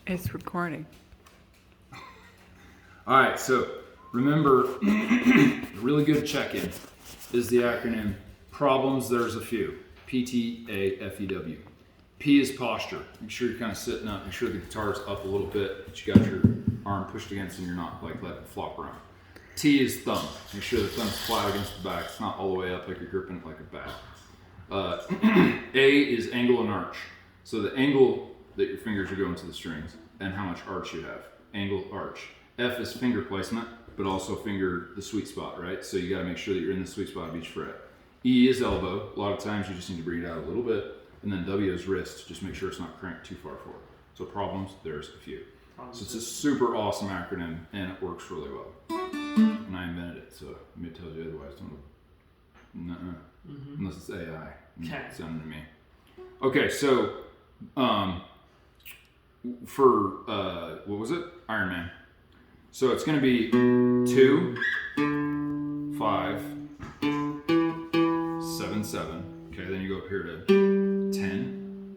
It's recording. All right, so remember, a really good check-in is the acronym problems. There's a few. PTAFEW. P is posture. Make sure you're kind of sitting up. Make sure the guitar's up a little bit, but you got your arm pushed against and you're not like letting it flop around. T is thumb. Make sure the thumb's flat against the back. It's not all the way up like you're gripping it like a bat. A is angle and arch. So the angle that your fingers are going to the strings and how much arch you have. Angle, arch. F is finger placement, but also finger the sweet spot, right? So you got to make sure that you're in the sweet spot of each fret. E is elbow. A lot of times you just need to bring it out a little bit. And then W is wrist. Just make sure it's not cranked too far forward. So problems, there's a few. So it's a super awesome acronym and it works really well. And I invented it, so let me tell you otherwise. Don't unless it's AI. Okay. Sounding to me. Okay, so for what was it? Iron Man. So it's going to be 2, 5, 7, 7. Okay, then you go up here to 10,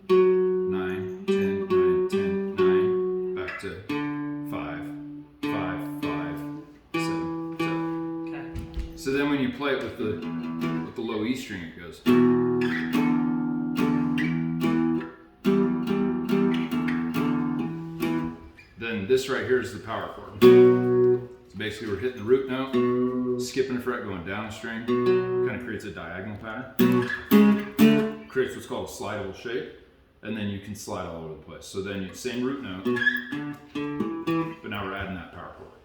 9, 10, 9, 10, 9. Back to 5, 5, 5, 7, 7. Okay. So then when you play it with the low E string, it goes. Then this right here is the power chord. So basically we're hitting the root note, skipping a fret, going down a string, kind of creates a diagonal pattern. Creates what's called a slidable shape, and then you can slide all over the place. So then you same root note, but now we're adding that power chord.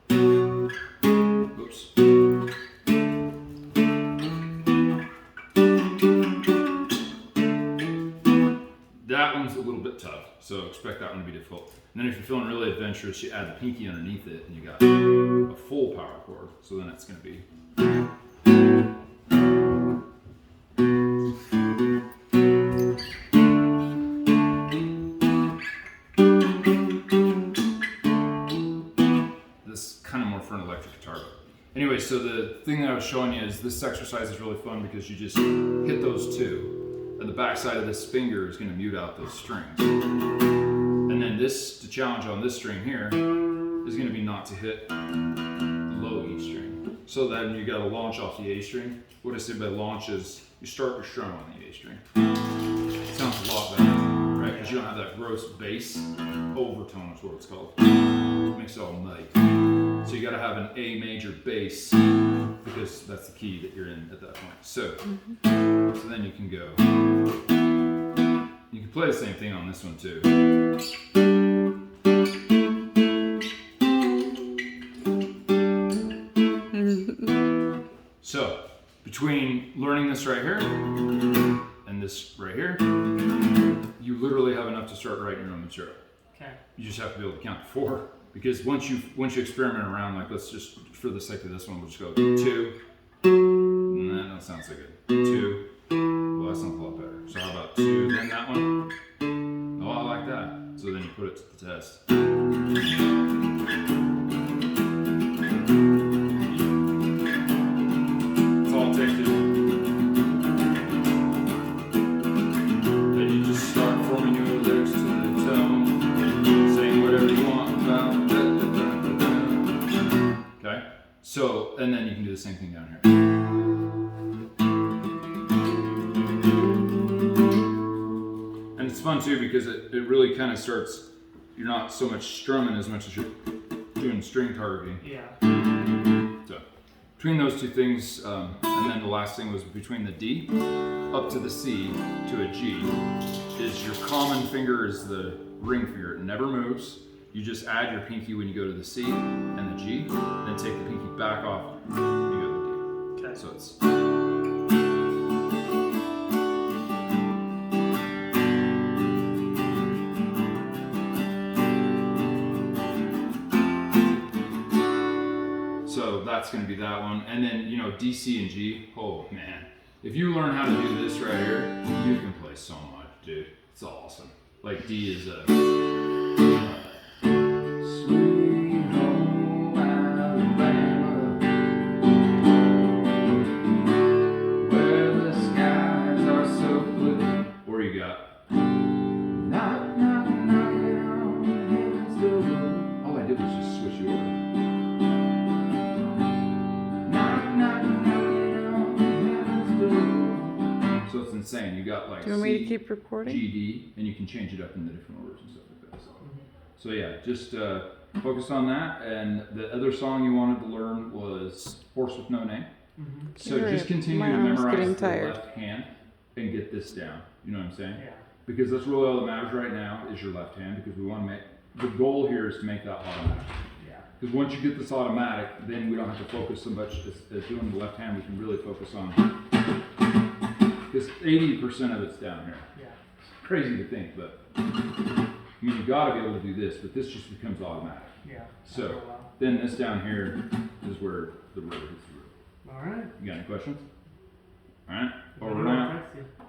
Oops. That one's a little bit tough, so expect that one to be difficult. And then if you're feeling really adventurous, you add the pinky underneath it, and you got a full power chord. So then it's going to be. This kind of more for an electric guitar. Anyway, so the thing that I was showing you is this exercise is really fun because you just hit those two. And the back side of this finger is going to mute out those strings. And then this, the challenge on this string here, is going to be not to hit the low E string. So then you got to launch off the A string. What I say by launch is you start your strum on the A string. It sounds a lot better, right? Because you don't have that gross bass overtone is what it's called. It makes it all muddy. So you got to have an A major bass because that's the key that you're in at that point. So then you can go. You can play the same thing on this one too. So between learning this right here and this right here, you literally have enough to start writing your own material. Okay. You just have to be able to count to 4. Because once you experiment around, like let's just, for the sake of this one, we'll just go 2. Nah, that don't sound so good. 2. Well, that sounds a lot better. So how about 2, then that one? Oh, I like that. So then you put it to the test. It's all it takes to do. Then you just start forming your lyrics to the tone, saying whatever you want about. Okay? So, and then you can do the same thing down here. And it's fun too because it really kind of starts, you're not so much strumming as much as you're doing string targeting. Yeah. So, between those two things, and then the last thing was between the D up to the C to a G, is your common finger is the ring finger. It never moves. You just add your pinky when you go to the C and the G, then take the pinky back off, you go to the D. Okay. So it's. So that's going to be that one. And then, you know, D, C, and G, oh man. If you learn how to do this right here, you can play so much, dude. It's awesome. Like D is a. Or you got. me to keep recording? G, D, and you can change it up in the different orders and stuff like that. So yeah, just focus on that. And the other song you wanted to learn was Horse with No Name. So just continue to memorize the left hand and get this down. You know what I'm saying? Yeah. Because that's really all that matters right now is your left hand, because we want to make, the goal here is to make that automatic. Yeah. Because once you get this automatic, then we don't have to focus so much as doing the left hand. We can really focus on, because 80% of it's down here. Yeah. Crazy to think, but I mean, you got to be able to do this, but this just becomes automatic. Yeah. So then this down here is where the root hits the root. All right. You got any questions? All right. Well, Over and out. thanks, yeah.